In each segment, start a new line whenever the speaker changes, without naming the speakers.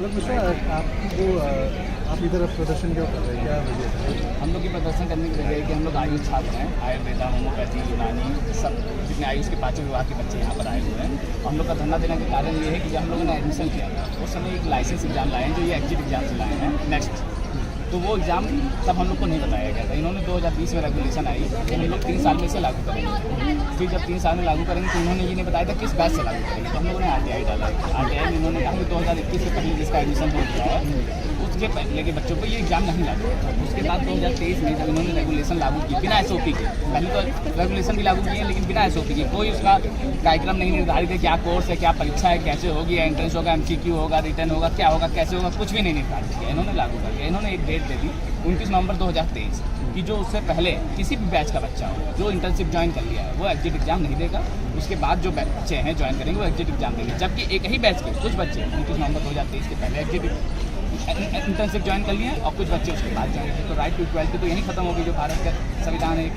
आपकी जो आप इधर प्रदर्शन क्यों कर रहे हैं, क्या वजह है?
हम लोग की प्रदर्शन करने की वजह है कि हम लोग आयुष छात्र हैं। आयुर्वेदा, होम्योपैथी, यूनानी, सब जितने आयुष के 5 विभाग के बच्चे यहाँ पर आए हुए हैं। हम लोग का धरना देने का कारण ये है कि जब हम लोगों ने एडमिशन किया था उस समय एक लाइसेंस एग्जाम लाए हैं, जो ये एग्जिट एग्जाम से लाए हैं नेक्स्ट। तो वो एग्ज़ाम तब हम लोग को नहीं बताया गया था। इन्होंने 2020 में रेगुलेशन आई कि हम लोग 3 साल में इसे लागू करेंगे। फिर जब 3 साल में लागू करेंगे तो इन्होंने ये नहीं बताया था किस बैच से लागू करेंगे। तो हम लोगों ने RTI डाला है। RTI में इन्होंने कहा कि 2021 से पहले जिसका एडमिशन हो गया है उसके पहले के बच्चों को ये एग्जाम नहीं लागू होता। उसके बाद 2023 में जब इन्होंने रेगुलेशन लागू की बिना SOP के, पहले तो रेगुलेशन भी लागू किए हैं लेकिन बिना SOP के, कोई उसका कार्यक्रम नहीं निर्धारित है, क्या कोर्स है, क्या परीक्षा है, कैसे होगी, एंट्रेंस होगा, MCQ होगा, रिटर्न होगा, क्या होगा, कैसे होगा, कुछ भी नहीं निर्धारित किया। इन्होंने लागू कर दिया। इन्होंने एक डेट दे दी 29 नवंबर 2023 कि जो उससे पहले किसी भी बैच का बच्चा हो जो इंटर्नशिप ज्वाइन कर लिया है वो एग्जिट एग्जाम नहीं देगा। उसके बाद जो बच्चे हैं ज्वाइन करेंगे वो एग्जिट एग्जाम देंगे। जबकि एक ही बैच के कुछ बच्चे 29 नवंबर 2023 के पहले एग्जिट इंटर्नशिप ज्वाइन कर लिए हैं और कुछ बच्चे उसके बाद ज्वाइन किए। तो राइट टू 12 की तो यही खत्म हो गई जो भारत का संविधान है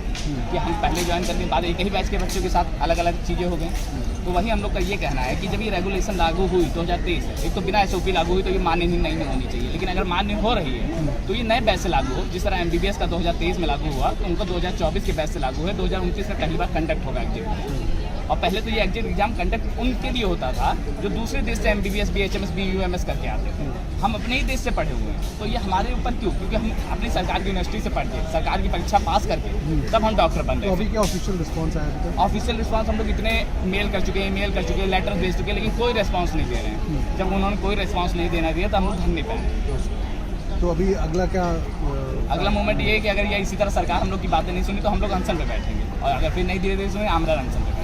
कि हम पहले ज्वाइन करने के बाद एक ही बैच के बच्चों के साथ अलग अलग चीज़ें हो गई। तो वही हम लोग का ये कहना है कि जब ये रेगुलेशन लागू हुई 2023 एक तो बिना SOP लागू हुई तो ये मान्य ही नहीं होनी चाहिए। लेकिन अगर मान्य हो रही है तो ये नए बैच से लागू हो। जिस तरह MBBS का 2023 में लागू हुआ तो उनका 2024 के बैच से लागू है। 2029 में पहली बार कंडक्ट होगा एग्जिट। और पहले तो ये एग्जिट एग्जाम कंडक्ट उनके लिए होता था जो दूसरे देश से MBBS, BHMS, BUMS करके आते थे। हम अपने ही देश से पढ़े हुए हैं तो ये हमारे ऊपर क्यों? क्योंकि हम अपनी सरकार की यूनिवर्सिटी से पढ़ के सरकार की परीक्षा पास करके तब हम डॉक्टर बन रहे हैं।
अभी क्या ऑफिशियल रिस्पॉन्स आया?
ऑफिशियल रिस्पांस हम लोग इतने मेल कर चुके हैं, ईमेल कर चुके हैं, लेटर भेज चुके हैं, लेकिन कोई रिस्पांस नहीं दे रहे हैं। जब उन्होंने कोई रिस्पांस नहीं देना दिया तो हम लोग धरने नहीं पाए।
तो अभी अगला क्या?
अगला मूवमेंट ये है कि अगर ये इसी तरह सरकार हम लोग की बातें नहीं सुनी तो हम लोग अनशन पे बैठेंगे और अगर फिर नहीं धीरे धीरे सुने आमरण अनशन पे